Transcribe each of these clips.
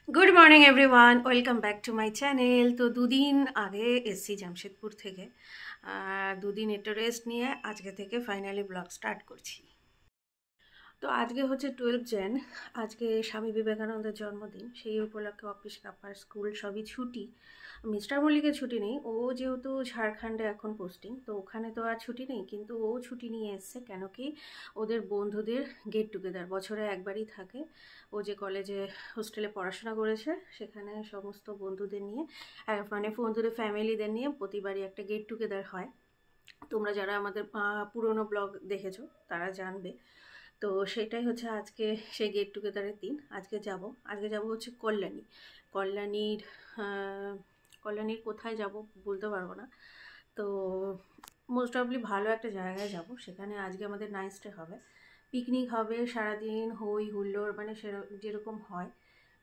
Good morning everyone welcome back to my channel. तो दुदिन आगे एससी जमशेदपुर থেকে দুদিন একটু রেস্ট নিয়ে আজকে থেকে ফাইনালি ব্লগ স্টার্ট করছি। তো আজকে হচ্ছে 12 জন, আজকে স্বামী বিবেকানন্দের জন্মদিন। সেই উপলক্ষে অফিস কাপার স্কুল সবই ছুটি। মিস্টার মল্লিকের ছুটি নেই, ও যেহেতু ঝাড়খণ্ডে এখন পোস্টিং, তো ওখানে তো আর ছুটি নেই, কিন্তু ও ছুটি নিয়ে এসছে। কেন কি ওদের বন্ধুদের গেট টুগেদার বছরে একবারই থাকে। ও যে কলেজে হোস্টেলে পড়াশোনা করেছে সেখানে সমস্ত বন্ধুদের নিয়ে মানে বন্ধুদের ফ্যামিলিদের নিয়ে প্রতিবারই একটা গেট টুগেদার হয়। তোমরা যারা আমাদের পুরনো ব্লগ দেখেছো তারা জানবে। তো সেটাই হচ্ছে আজকে সেই গেট টুগেদারের দিন। আজকে যাব হচ্ছে কল্যাণীর কোথায় যাব বলতে পারবো না। তো মোস্ট অফলি ভালো একটা জায়গায় যাব, সেখানে আজকে আমাদের নাইট স্টে হবে, পিকনিক হবে, সারাদিন হই হুল্লোড়, মানে যেরকম হয়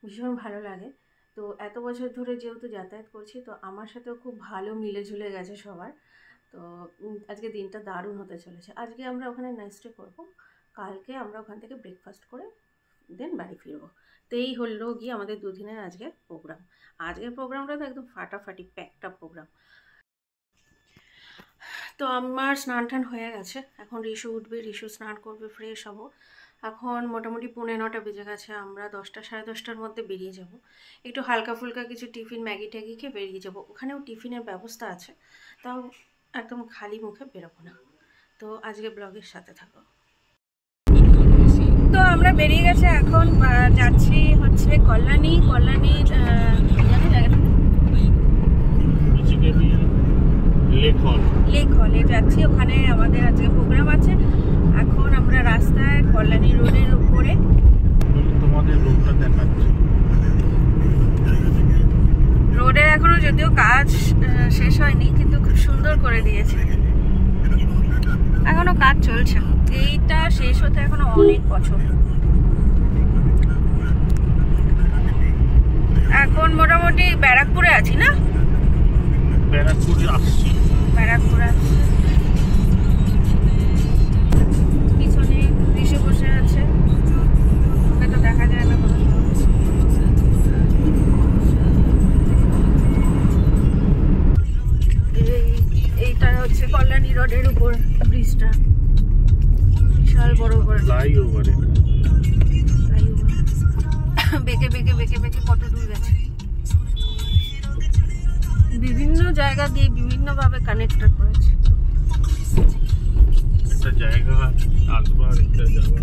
ভীষণ ভালো লাগে। তো এত বছর ধরে যেহেতু যাতায়াত করছি, তো আমার সাথেও খুব ভালো মিলে ঝুলে গেছে সবার। তো আজকে দিনটা দারুণ হতে চলেছে। আজকে আমরা ওখানে নাইট স্টে করবো, কালকে আমরা ওখান থেকে ব্রেকফাস্ট করে দেন বাড়ি ফিরবো। তো এই হলো গিয়ে আমাদের দুদিনের আজকে প্রোগ্রাম। আজকের প্রোগ্রামটা তো একদম ফাটাফাটি প্যাকটা প্রোগ্রাম। তো আমার স্নান টান হয়ে গেছে, এখন রিশু উঠবে, রিশু স্নান করবে, ফ্রেশ হব। এখন মোটামুটি 9:45 বেজে গেছে। আমরা 10টা সাড়ে 10টার মধ্যে বেরিয়ে যাব। একটু হালকা ফুলকা কিছু টিফিন ম্যাগি ট্যাগি খেয়ে বেরিয়ে যাব। ওখানেও টিফিনের ব্যবস্থা আছে, তাও একদম খালি মুখে বেরোবো না। তো আজকে ব্লগের সাথে থাকো। তো আমরা বেরিয়ে গেছে, এখন যাচ্ছি হচ্ছে কল্যাণীর লেক হলে যাচ্ছি। ওখানে আমাদের আজকে প্রোগ্রাম আছে। এখন আমরা রাস্তায় কল্যাণী রোডের উপরে। তোমাদের রোডটা দেখাচ্ছি। রোডের এখনো যদিও কাজ শেষ হয়নি, কিন্তু খুব সুন্দর করে দিয়েছে। এখনো কাজ চলছে, এইটা শেষ হতে এখনো অনেক বছর। এখন মোটামুটি ব্যারাকপুরে আছি না? ব্যারাকপুরে আসছি। পিছনে ঋষি বসে আছে, ওকে তো দেখা যায় না কোনো। এইটা হচ্ছে কল্যাণী রোডের উপর ব্রিজটা, বিশাল বড় করে ফ্লাইওভার। বেঁকে কত দূর গেছে। বিভিন্ন জায়গা দিয়ে বিভিন্ন ভাবে কানেক্টেড করেছে। একটা জায়গা আসবার একটা যাওয়ার,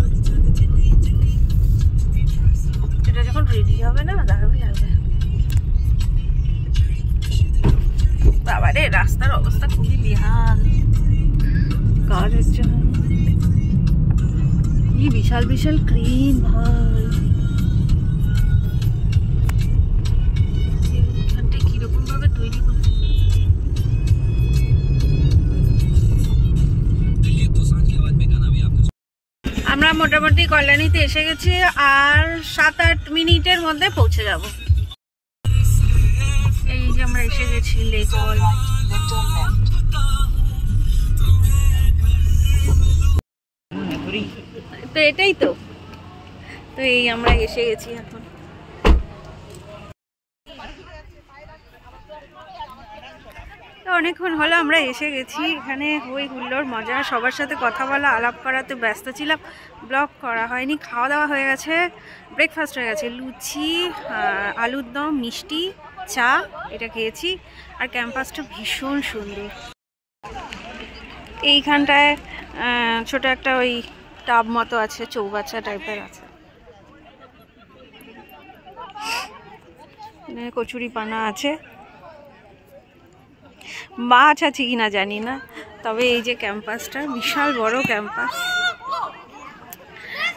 এটা যখন রেডি হবে না দারুণ লাগবে। বাবারে রাস্তার অবস্থা খুবই বেহাল কাজের জন্য। কি বিশাল ক্রেন ভাই, কিরকম ভাবে তৈরি করছে। আমরা মোটামুটি কল্যাণীতে এসে গেছি, আর 7-8 মিনিটের মধ্যে পৌঁছে যাব। এই যে আমরা এসে গেছি লেক হল। তো এটাই তো এই আমরা এসে গেছি এখন। অনেকক্ষণ হলো আমরা এসে গেছি। এখানে হই হুল্লোড় মজা, সবার সাথে কথা বলা আলাপ করাতে ব্যস্ত ছিলাম, ব্লগ করা হয়নি। খাওয়া দাওয়া হয়ে গেছে, ব্রেকফাস্ট হয়ে গেছে, লুচি, আলুর দম, মিষ্টি, চা, এটা খেয়েছি। আর ক্যাম্পাসটা ভীষণ সুন্দর। এইখানটায় ছোট একটা ওই টাব মতো আছে, চৌবাচ্চা টাইপের আছে। কচুরি পানা আছে, মাছ আছে কিনা জানি না। তবে এই যে ক্যাম্পাসটা বিশাল বড় ক্যাম্পাস।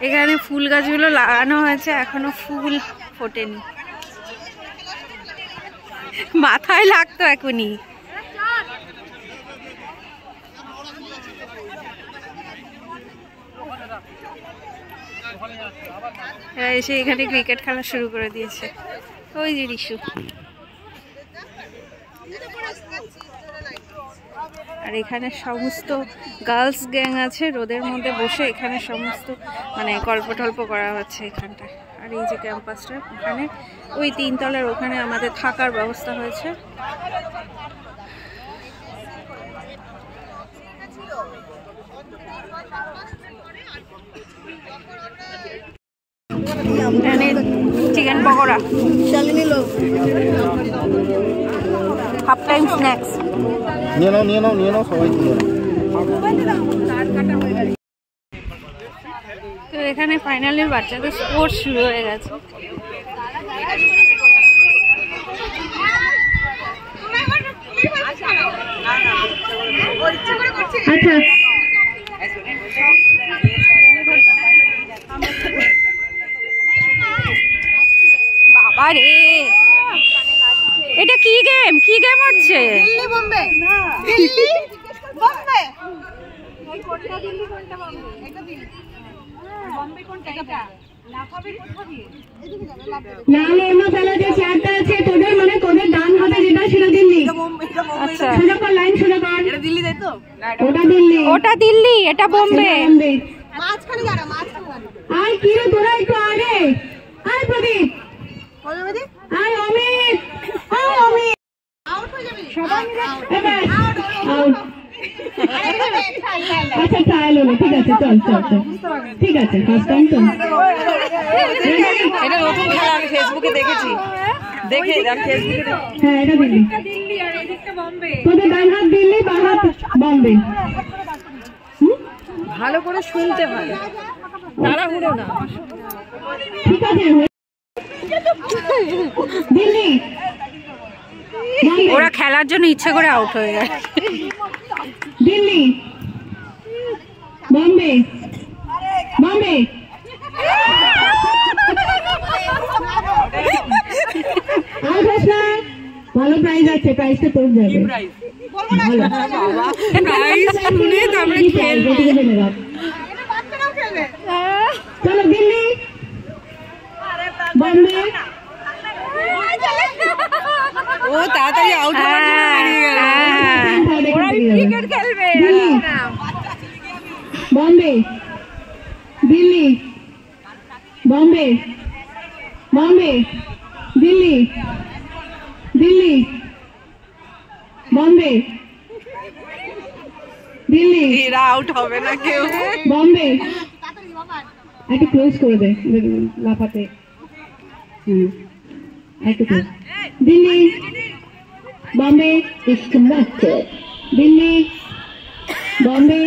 এখানে ফুল গাছগুলো লাগানো হয়েছে, এখনো ফুল ফোটেনি। মাথায় লাগতো এখনই। এসে এখানে ক্রিকেট খেলা শুরু করে দিয়েছে। ওই যে রিশু। আর এখানে সমস্ত গার্লস গ্যাং আছে, রোদের মধ্যে বসে এখানে সমস্ত মানে গল্প টল্প করা হচ্ছে এখানটায়। আর এই যে ক্যাম্পাসটা, ওখানে ওই 3 তলার ওখানে আমাদের থাকার ব্যবস্থা হয়েছে। এখানে chicken pakora, half time snacks. নিয়ে নাও সবাই নিয়ে নাও। তো এখানে ফাইনালি বাচ্চাদের স্পোর্টস শুরু হয়ে গেছে। আচ্ছা, বাবা রে, এটা কি গেম হচ্ছে? দিল্লি বোম্বে, দিল্লি বোম্বে, কোনটা দিল্লি কোনটা বোম্বে? এটা দিল্লি বোম্বে কোনটা? এটা লাফাবে কোথা দিয়ে? লাল এমা ফেলা যে চারটা আছে তোদের, মানে তোদের ডান হাতে যেটা সেটা দিল্লি। আচ্ছা, সোজা কর, লাইন সোজা কর। এটা দিল্লি তাই তো? ওটা দিল্লি, এটা বোম্বে। মাঝখানে যারা, আর কি রে তোরা একটু আগে আয়। প্রদীপ, আয় অমিত, আউট হয়ে যাবে সবাই মিলে। আউট। আচ্ছা ট্রায়াল হলো, ঠিক আছে, চল ঠিক আছে, ফার্স্ট টাইম তো। এটা নতুন খেলা, আমি ফেসবুকে দেখেছি, হ্যাঁ এটা দিল্লি আর এদিকটা বোম্বে। তোদের ডান হাত দিল্লি, বাঁ হাত বোম্বে। ভালো করে শুনতে হয়, তাড়াহুড়ো না, ঠিক আছে? দিল্লি, ওরা খেলার জন্য ইচ্ছা করে আউট হয়ে গেছে। দিল্লি, বোম্বে, ভালো প্রাইজ আছে, প্রাইজটা তোর যাবে। চলো দিল্লি, বোম্বে। ও তাড়াতাড়ি আউট হওয়ার জন্য বেরিয়ে গেল, ওরা ক্রিকেট খেলবে। বোম্বে, দিল্লি, বোম্বে, দিল্লি, বোম্বে, দিল্লি। এরা আউট হবে না কেউ। বোম্বে, একটু ক্লোজ করে দে লাফাতে। একটু ক্লোজ। দিল্লি, বোম্বে ডিসকানেক্টেড। দিল্লি, বোম্বে,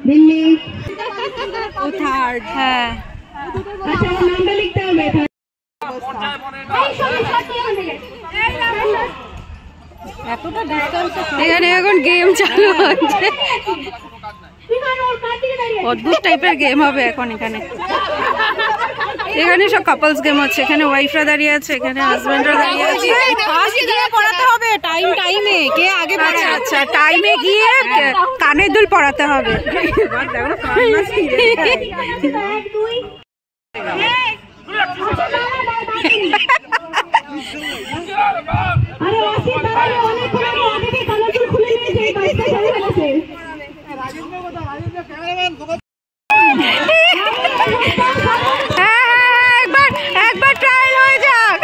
দিল্লি। ও থার্ড, হ্যাঁ। আচ্ছা নামটা লিখতে হবে। এখানে এখন গেম চালু হচ্ছে, অদ্ভুত টাইপের গেম হবে এখন। এখানে সব কাপলস গেম হচ্ছে, এখানে ওয়াইফরা দাঁড়িয়ে আছে, এখানে হাজবেন্ডরা দাঁড়িয়ে আছে। পড়াতে হবে টাইমে, কে আগে পড়ে। আচ্ছা, টাইমে গিয়ে কানের দুল পড়াতে হবে। একবার ট্রায়াল হয়ে যাক।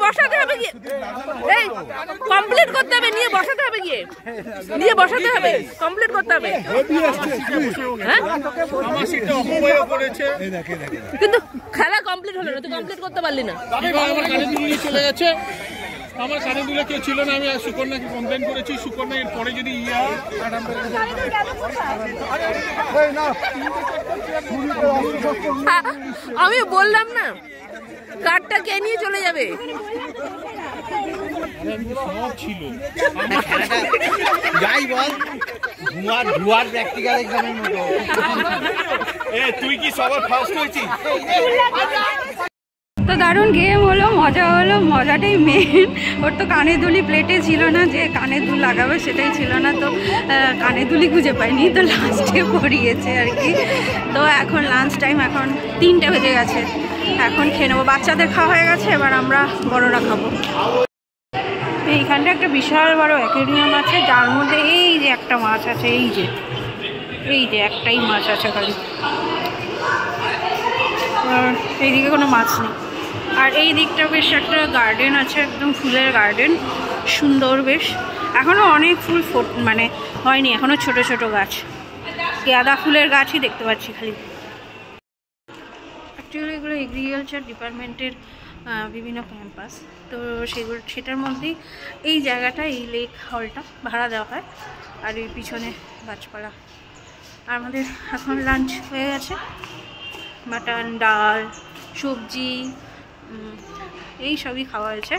বসাতে হবে, এই কমপ্লিট করতে হবে, নিয়ে বসাতে হবে, কমপ্লিট করতে হবে। কিন্তু খেলা কমপ্লিট হলো না, তুই কমপ্লিট করতে পারলি না। চলে গেছে, আমার কানে দুলে কেউ ছিল না, আমি সুকন্যাকে কমপ্লেন করেছি। সুকন্যা এর পরে যদি আমি বললাম না, কার্ডটা কে নিয়ে চলে যাবে। সব ছিল, যাই বল ভুয়ার প্র্যাকটিক্যাল এক্সামের মতো। তুই কি সবার ফার্স্ট হয়েছিস? তো দারুণ গেম হলো, মজা হলো, মজাটাই মেন। ওর তো কানের দুলি প্লেটে ছিল না, যে কানের দুল লাগাবে সেটাই ছিল না, তো কানের দুলি খুঁজে পাইনি, তো লাস্টে পড়িয়েছে আর কি। তো এখন লাঞ্চ টাইম, এখন 3টে বেজে গেছে, এখন খেয়ে নেবো। বাচ্চাদের খাওয়া হয়ে গেছে, এবার আমরা বড়রা খাবো। এইখানটা একটা বিশাল বড় অ্যাকোয়ারিয়াম আছে, যার মধ্যে এই যে একটা মাছ আছে, এই যে একটাই মাছ আছে খালি, আর এইদিকে কোনো মাছ নেই। আর এই দিকটা বেশ একটা গার্ডেন আছে, একদম ফুলের গার্ডেন, সুন্দর বেশ। এখনও অনেক ফুল মানে হয়নি, এখনও ছোট ছোট গাছ, গাঁদা ফুলের গাছই দেখতে পাচ্ছি খালি। অ্যাকচুয়ালি এগুলো এগ্রিকালচার ডিপার্টমেন্টের বিভিন্ন ক্যাম্পাস, তো সেটার মধ্যেই এই জায়গাটা, এই লেক হলটা ভাড়া দেওয়া হয়। আর এই পিছনে গাছপালা। আর আমাদের এখন লাঞ্চ হয়ে গেছে, মাটন, ডাল, সবজি, এই সবই খাওয়া হয়েছে।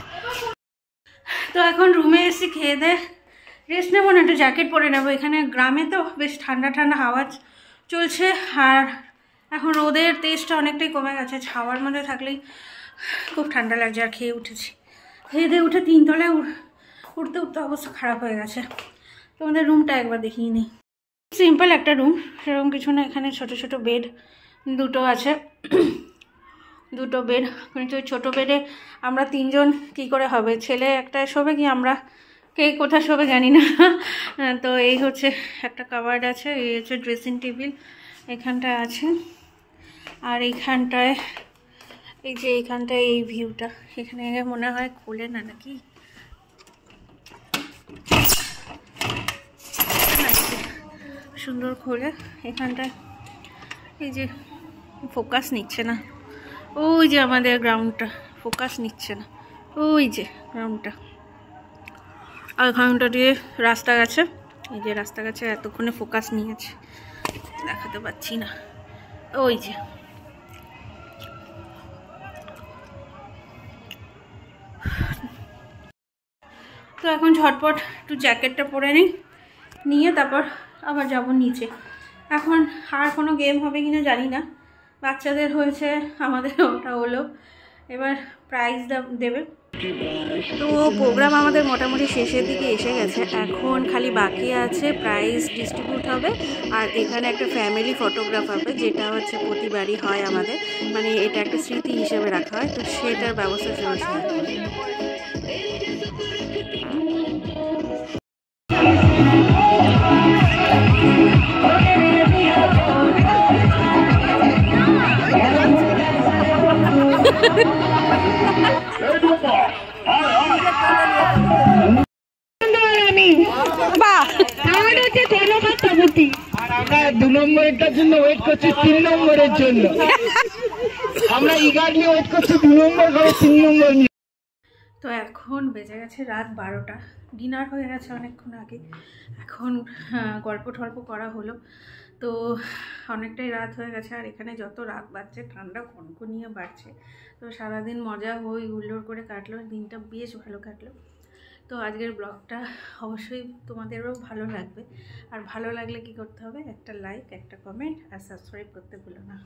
তো এখন রুমে এসে খেয়ে দে রেস্ট নেবো না, একটু জ্যাকেট পরে নেবো। এখানে গ্রামে তো বেশ ঠান্ডা ঠান্ডা হাওয়া চলছে, আর এখন রোদের তেজটা অনেকটাই কমে গেছে, ছাওয়ার মধ্যে থাকলেই খুব ঠান্ডা লাগছে। আর খেয়ে উঠেছি, খেয়ে দিয়ে উঠে 3 তলায় উঠতে উঠতে অবস্থা খারাপ হয়ে গেছে। তোমাদের রুমটা একবার দেখিয়ে নিই। সিম্পল একটা রুম, সেরকম কিছু না। এখানে ছোট ছোট বেড 2টো আছে, 2টো বেড, কিন্তু ওই ছোটো বেডে আমরা 3 জন কী করে হবে? ছেলে একটা শোবে, কি আমরা কে কোথায় শোবে জানি না। তো এই হচ্ছে একটা কাবার্ড আছে, এই হচ্ছে ড্রেসিং টেবিল এখানটায় আছে। আর এইখানটায় এই ভিউটা, এখানে মনে হয় খোলে না নাকি, সুন্দর খোলে। এখানটায় এই যে ফোকাস নিচ্ছে না, ওই যে আমাদের গ্রাউন্ডটা ফোকাস নিচ্ছে না, ওই যে গ্রাউন্ডটা। আর গ্রাউন্ডটা দিয়ে রাস্তা গেছে, এই যে রাস্তা গেছে, এতক্ষণে ফোকাস নিয়েছে, দেখাতে পাচ্ছি না, ওই যে। তো এখন ঝটপট একটু জ্যাকেটটা পরে নিয়ে তারপর আবার যাব নিচে। এখন আর কোনো গেম হবে কিনা জানি না, বাচ্চাদের হয়েছে, আমাদের ওটা হলো, এবার প্রাইজ দেবে। তো প্রোগ্রাম আমাদের মোটামুটি শেষের দিকে এসে গেছে, এখন খালি বাকি আছে প্রাইজ ডিস্ট্রিবিউট হবে। আর এখানে একটা ফ্যামিলি ফটোগ্রাফ হবে, যেটা হচ্ছে প্রতিবারই হয় আমাদের, মানে এটা একটা স্মৃতি হিসেবে রাখা হয়, তো সেটার ব্যবস্থা চলছে। আমরা 2 নম্বরের জন্য ওয়েট করছি 3 নম্বরের জন্য, আমরা ইগারলি ওয়েট করছি 2 নম্বর করে 3 নম্বর নিয়ে। তো এখন বেজে গেছে রাত 12টা, ডিনার হয়ে গেছে অনেকক্ষণ আগে, এখন গল্প টল্প করা হলো, তো অনেকটাই রাত হয়ে গেছে। আর এখানে যত রাত বাড়ছে ঠান্ডা কনকনিয়ে বাড়ছে, তো সারাদিন মজা হই হুল্লোড় করে কাটলো, দিনটা বেশ ভালো কাটলো। তো আজকের ব্লগটা অবশ্যই তোমাদেরও ভালো লাগবে, আর ভালো লাগলে কি করতে হবে? একটা লাইক, একটা কমেন্ট আর সাবস্ক্রাইব করতে ভুলো না।